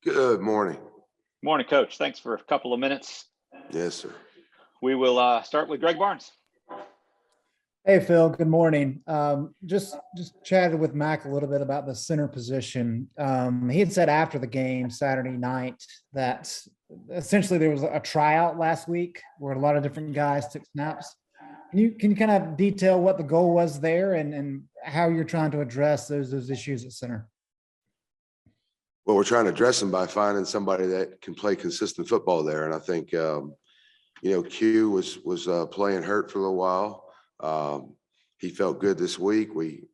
Good morning. Morning, Coach. Thanks for a couple of minutes. Yes, sir. We will start with Greg Barnes. Hey, Phil. Good morning. Just chatted with Mac a little bit about the center position. He had said after the game Saturday night that essentially there was a tryout last week where a lot of different guys took snaps. Can you kind of detail what the goal was there and how you're trying to address those issues at center? Well, we're trying to address them by finding somebody that can play consistent football there, and I think Q was playing hurt for a little while. He felt good this week. We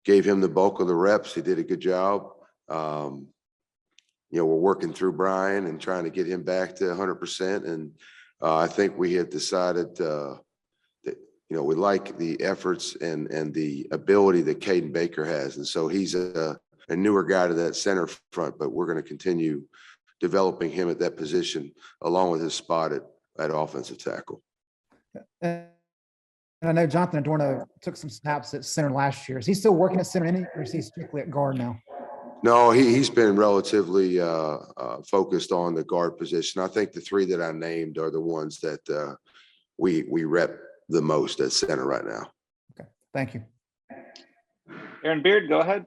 gave him the bulk of the reps. He did a good job. We're working through Brian and trying to get him back to 100%. And I think we had decided that we like the efforts and the ability that Caden Baker has, and so he's a newer guy to that center front. But we're going to continue developing him at that position along with his spot at offensive tackle. And I know Jonathan Adorno took some snaps at center last year. Is he still working at center, or is he strictly at guard now? No, he's been relatively focused on the guard position. I think the three that I named are the ones that we rep the most at center right now. Okay, thank you. Aaron Beard, go ahead.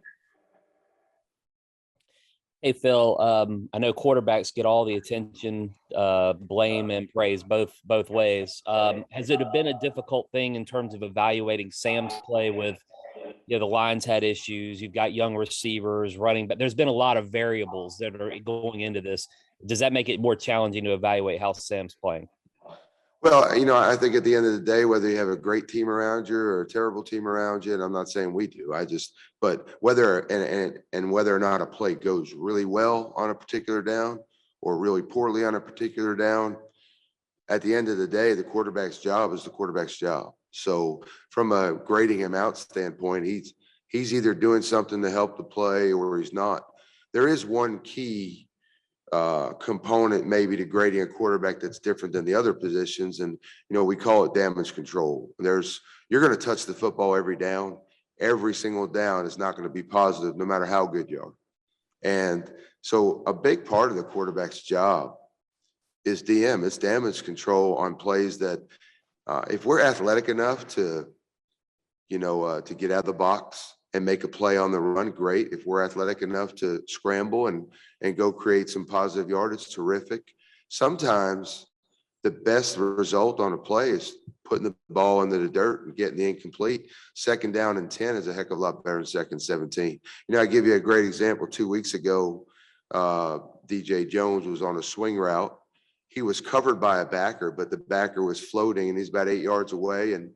Hey, Phil, I know quarterbacks get all the attention, blame and praise both ways. Has it been a difficult thing in terms of evaluating Sam's play with, the Lions had issues, you've got young receivers running, but there's been a lot of variables that are going into this. Does that make it more challenging to evaluate how Sam's playing? Well, I think at the end of the day, whether you have a great team around you or a terrible team around you, and I'm not saying we do, but whether and whether or not a play goes really well on a particular down or really poorly on a particular down, at the end of the day, the quarterback's job is the quarterback's job. So from a grading him out standpoint, he's either doing something to help the play or he's not. There is one key component maybe to grading a quarterback that's different than the other positions, and we call it damage control. You're going to touch the football every down. Every single down is not going to be positive no matter how good you are. And so a big part of the quarterback's job is DM. It's damage control on plays that if we're athletic enough to get out of the box and make a play on the run, great. If we're athletic enough to scramble and go create some positive yardage, terrific. Sometimes the best result on a play is putting the ball into the dirt and getting the incomplete. Second down and 10 is a heck of a lot better than second 17. I give you a great example. 2 weeks ago, DJ Jones was on a swing route. He was covered by a backer, but the backer was floating and he's about 8 yards away. And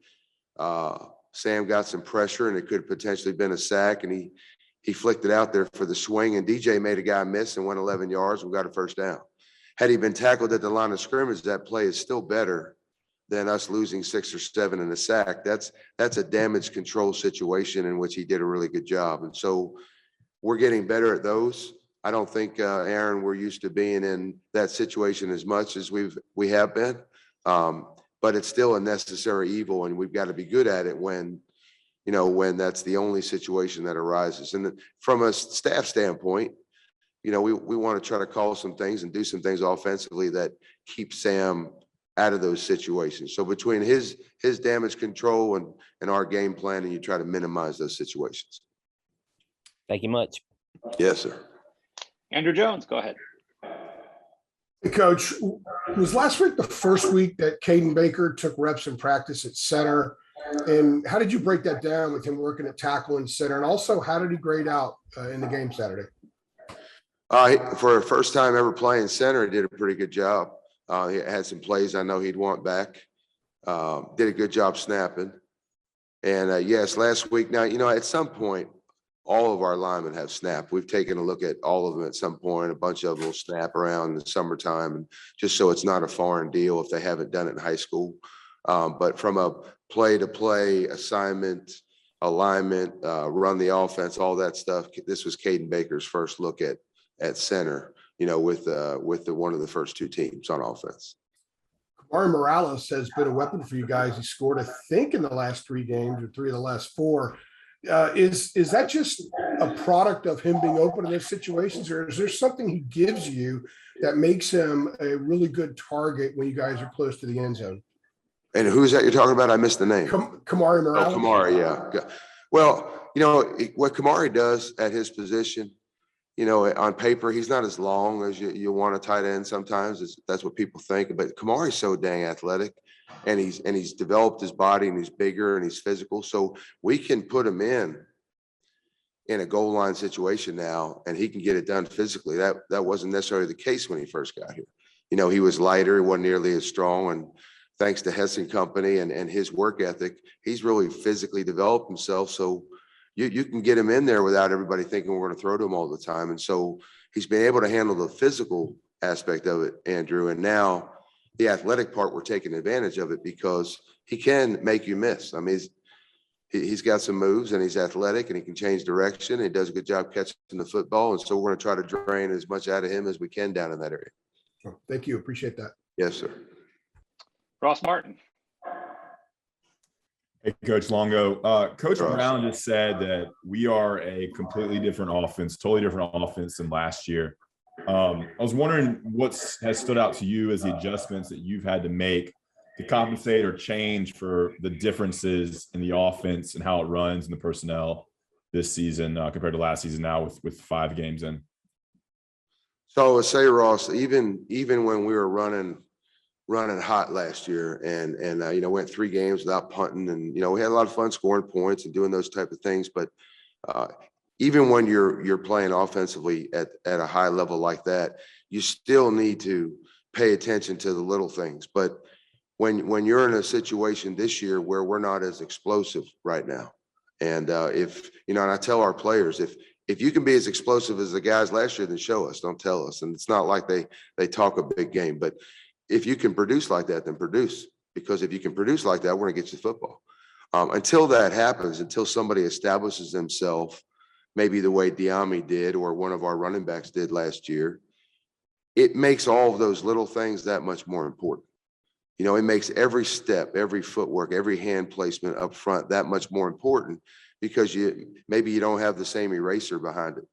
Sam got some pressure and it could have potentially been a sack, and he flicked it out there for the swing, and DJ made a guy miss and went 11 yards and got a first down. Had he been tackled at the line of scrimmage, that play is still better than us losing 6 or 7 in a sack. That's a damage control situation in which he did a really good job. And so we're getting better at those. I don't think, Aaron, we're used to being in that situation as much as we have been. But it's still a necessary evil, and we've got to be good at it when that's the only situation that arises. And from a staff standpoint, we want to try to call some things and do some things offensively that keep Sam out of those situations. So between his damage control and our game planning, you try to minimize those situations. Thank you much. Yes, sir. Andrew Jones, go ahead. Hey, Coach, was last week the first week that Caden Baker took reps in practice at center? And how did you break that down with him working at tackle and center? And also, how did he grade out in the game Saturday? For a first time ever playing center, he did a pretty good job. He had some plays I know he'd want back. Did a good job snapping. And yes, last week. Now, at some point, all of our linemen have snapped. We've taken a look at all of them at some point. A bunch of them will snap around in the summertime, and just so it's not a foreign deal if they haven't done it in high school. But from a play-to-play assignment, alignment, run the offense, all that stuff, this was Caden Baker's first look at center, with one of the first 2 teams on offense. Kamari Morales has been a weapon for you guys. He scored, I think, in the last 3 games or 3 of the last 4. Is that just a product of him being open in those situations, or is there something he gives you that makes him a really good target when you guys are close to the end zone? And who's that you're talking about? I missed the name. Kamari Morales. Oh, Kamari, yeah. Well, what Kamari does at his position, on paper, he's not as long as you want a tight end sometimes. That's what people think. But Kamari's so dang athletic, and he's developed his body, and he's bigger and he's physical. So we can put him in a goal line situation now, and he can get it done physically. That wasn't necessarily the case when he first got here. He was lighter, he wasn't nearly as strong, and thanks to Hessen Company and his work ethic, he's really physically developed himself. So you can get him in there without everybody thinking we're going to throw to him all the time. And so he's been able to handle the physical aspect of it, Andrew. And now the athletic part, we're taking advantage of it because he can make you miss. I mean, he's got some moves, and he's athletic, and he can change direction. And he does a good job catching the football. And so we're going to try to drain as much out of him as we can down in that area. Thank you. Appreciate that. Yes, sir. Ross Martin. Hey, Coach Longo. Coach Ross. Brown just said that we are a completely different offense, totally different offense than last year. I was wondering what has stood out to you as the adjustments that you've had to make to compensate or change for the differences in the offense and how it runs and the personnel this season compared to last season now with 5 games in. So I would say, Ross, even when we were running hot last year and went 3 games without punting, and we had a lot of fun scoring points and doing those type of things, but even when you're playing offensively at a high level like that, you still need to pay attention to the little things. But when you're in a situation this year where we're not as explosive right now, and and I tell our players, if you can be as explosive as the guys last year, then show us, don't tell us. And it's not like they talk a big game, but if you can produce like that, then produce. Because if you can produce like that, we're gonna get you football. Until that happens, until somebody establishes themselves, maybe the way Diami did or one of our running backs did last year, it makes all of those little things that much more important. It makes every step, every footwork, every hand placement up front that much more important because maybe you don't have the same eraser behind it.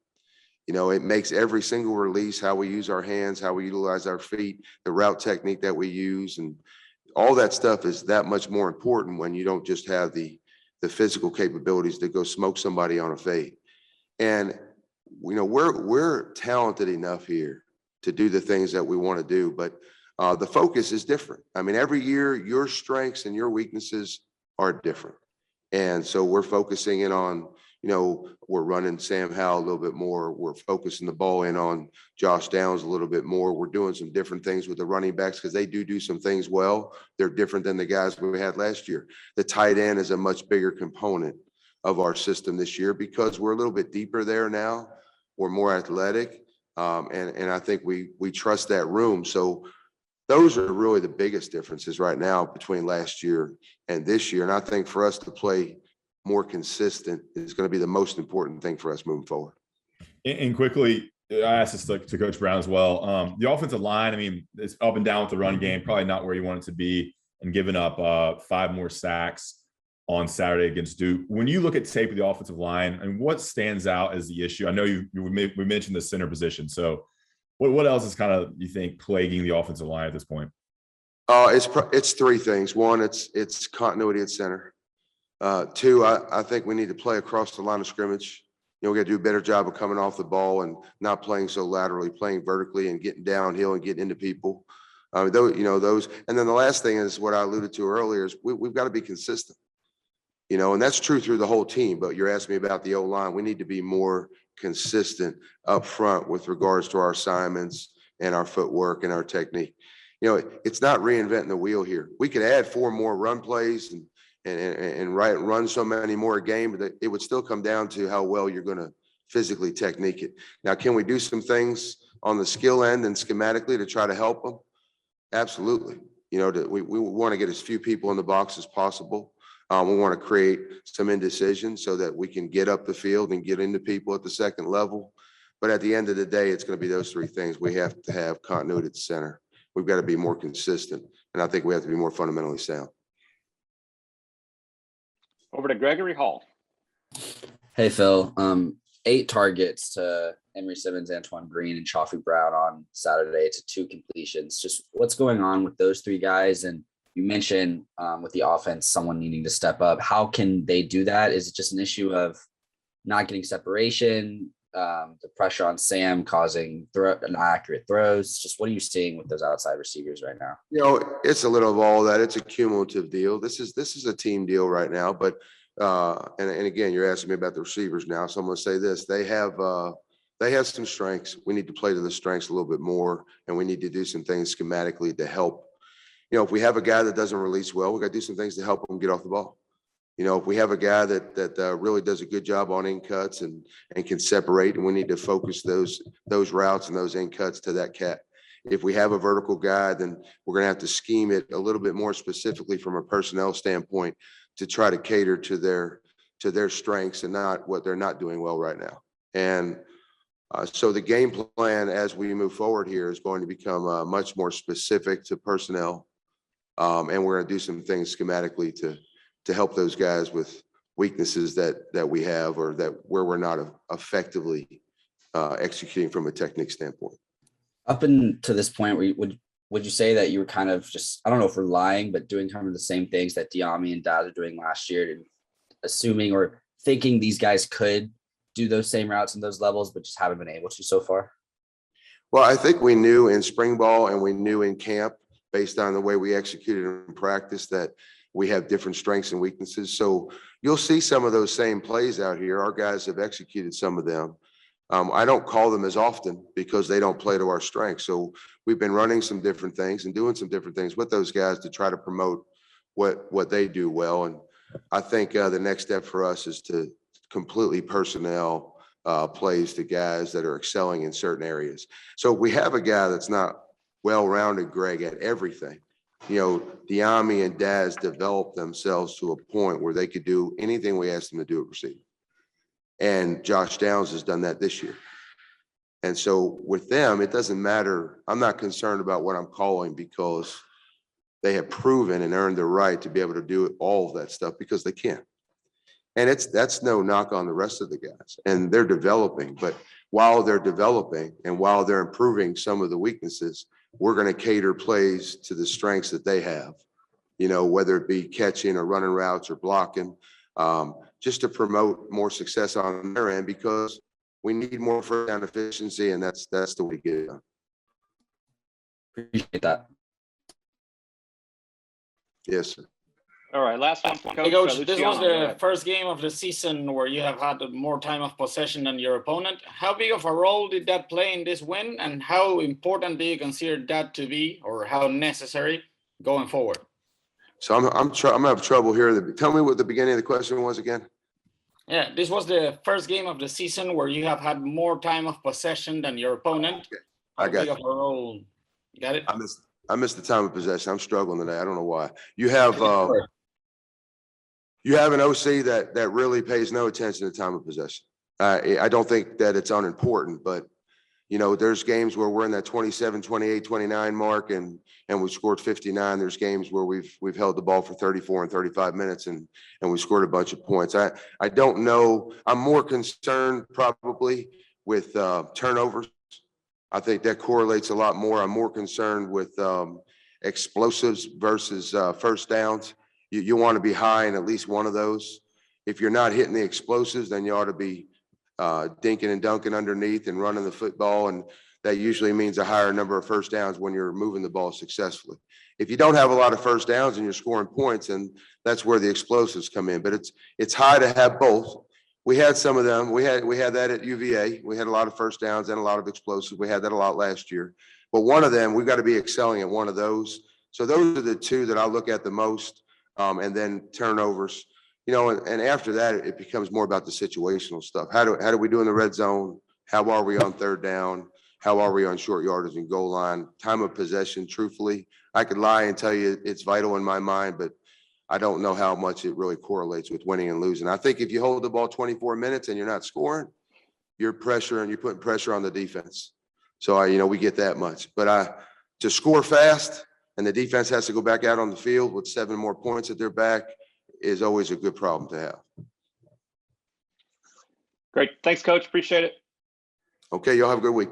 It makes every single release, how we use our hands, how we utilize our feet, the route technique that we use, and all that stuff is that much more important when you don't just have the physical capabilities to go smoke somebody on a fade. And we're talented enough here to do the things that we want to do, but the focus is different. I mean, every year your strengths and your weaknesses are different. And so we're focusing in on, we're running Sam Howell a little bit more. We're focusing the ball in on Josh Downs a little bit more. We're doing some different things with the running backs because they do some things well. They're different than the guys we had last year. The tight end is a much bigger component of our system this year because we're a little bit deeper there now. We're more athletic. And I think we trust that room. So those are really the biggest differences right now between last year and this year. And I think for us to play more consistent is going to be the most important thing for us moving forward. And quickly, I asked this to Coach Brown as well. The offensive line, I mean, it's up and down with the run game, probably not where you want it to be, and giving up 5 more sacks on Saturday against Duke. When you look at tape of the offensive line, and what stands out as the issue? I know we mentioned the center position. So what else is kind of, you think, plaguing the offensive line at this point? It's 3 things. 1, it's continuity at center. 2, I think we need to play across the line of scrimmage. We got to do a better job of coming off the ball and not playing so laterally, playing vertically and getting downhill and getting into people. Those. And then the last thing is what I alluded to earlier is we've got to be consistent. And that's true through the whole team. But you're asking me about the O-line. We need to be more consistent up front with regards to our assignments and our footwork and our technique. It's not reinventing the wheel here. We could add 4 more run plays and run so many more a game, but it would still come down to how well you're going to physically technique it. Now, can we do some things on the skill end and schematically to try to help them? Absolutely. We want to get as few people in the box as possible. We want to create some indecision so that we can get up the field and get into people at the second level. But at the end of the day, it's going to be those 3 things. We have to have continuity at the center. We've got to be more consistent. And I think we have to be more fundamentally sound. Over to Gregory Hall. Hey, Phil. 8 targets to Emery Simmons, Antoine Green, and Chaffee Brown on Saturday to 2 completions. Just what's going on with those 3 guys? And you mentioned with the offense, someone needing to step up. How can they do that? Is it just an issue of not getting separation, the pressure on Sam causing inaccurate throws? Just what are you seeing with those outside receivers right now? It's a little of all that. It's a cumulative deal. This is a team deal right now, but and again, you're asking me about the receivers now. So I'm going to say this: they have some strengths. We need to play to the strengths a little bit more, and we need to do some things schematically to help. If we have a guy that doesn't release well, we got to do some things to help him get off the ball. If we have a guy that really does a good job on in cuts and can separate, and we need to focus those routes and those in cuts to that cat. If we have a vertical guy, then we're going to have to scheme it a little bit more specifically from a personnel standpoint to try to cater to their strengths and not what they're not doing well right now. And so the game plan as we move forward here is going to become much more specific to personnel. And we're going to do some things schematically to help those guys with weaknesses that we have or that where we're not effectively executing from a technique standpoint. Up until this point, would you say that you were kind of just, I don't know if we're lying, but doing kind of the same things that Diami and Daz are doing last year, assuming or thinking these guys could do those same routes and those levels, but just haven't been able to so far? Well, I think we knew in spring ball and we knew in camp, based on the way we executed in practice, that we have different strengths and weaknesses. So you'll see some of those same plays out here. Our guys have executed some of them. I don't call them as often because they don't play to our strengths. So we've been running some different things and doing some different things with those guys to try to promote what they do well. And I think the next step for us is to completely personnel plays to guys that are excelling in certain areas. So we have a guy that's not well-rounded, Greg, at everything. Diami and Daz developed themselves to a point where they could do anything we asked them to do at receiver. And Josh Downs has done that this year. And so with them, it doesn't matter. I'm not concerned about what I'm calling because they have proven and earned the right to be able to do all of that stuff because they can. And that's no knock on the rest of the guys. And they're developing. But while they're developing and while they're improving some of the weaknesses, we're going to cater plays to the strengths that they have, whether it be catching or running routes or blocking, just to promote more success on their end because we need more first down efficiency, and that's the way to get it done. Appreciate that. Yes, sir. All right, last one for Hey, Coach. Coach, this was the first game of the season where you have had more time of possession than your opponent. How big of a role did that play in this win, and how important do you consider that to be, or how necessary going forward? So I'm gonna have trouble here. Tell me what the beginning of the question was again. Yeah, this was the first game of the season where you have had more time of possession than your opponent. I got big of a role? You got it? I missed the time of possession. I'm struggling today. I don't know why. You have an OC that really pays no attention to time of possession. I don't think that it's unimportant, but there's games where we're in that 27, 28, 29 mark and we scored 59. There's games where we've held the ball for 34 and 35 minutes and we scored a bunch of points. I don't know. I'm more concerned probably with turnovers. I think that correlates a lot more. I'm more concerned with explosives versus first downs. You want to be high in at least one of those. If you're not hitting the explosives, then you ought to be dinking and dunking underneath and running the football. And that usually means a higher number of first downs when you're moving the ball successfully. If you don't have a lot of first downs and you're scoring points, and that's where the explosives come in. But it's high to have both. We had some of them. We had that at UVA. We had a lot of first downs and a lot of explosives. We had that a lot last year. But one of them, we've got to be excelling at one of those. So those are the two that I look at the most. And then turnovers. And after that, it becomes more about the situational stuff. How do we do in the red zone? How are we on third down? How are we on short yardage and goal line? Time of possession, truthfully, I could lie and tell you it's vital in my mind, but I don't know how much it really correlates with winning and losing. I think if you hold the ball 24 minutes and you're not scoring, you're putting pressure on the defense. So we get that much. But to score fast and the defense has to go back out on the field with 7 more points at their back is always a good problem to have. Great. Thanks, Coach. Appreciate it. Okay, y'all have a good week.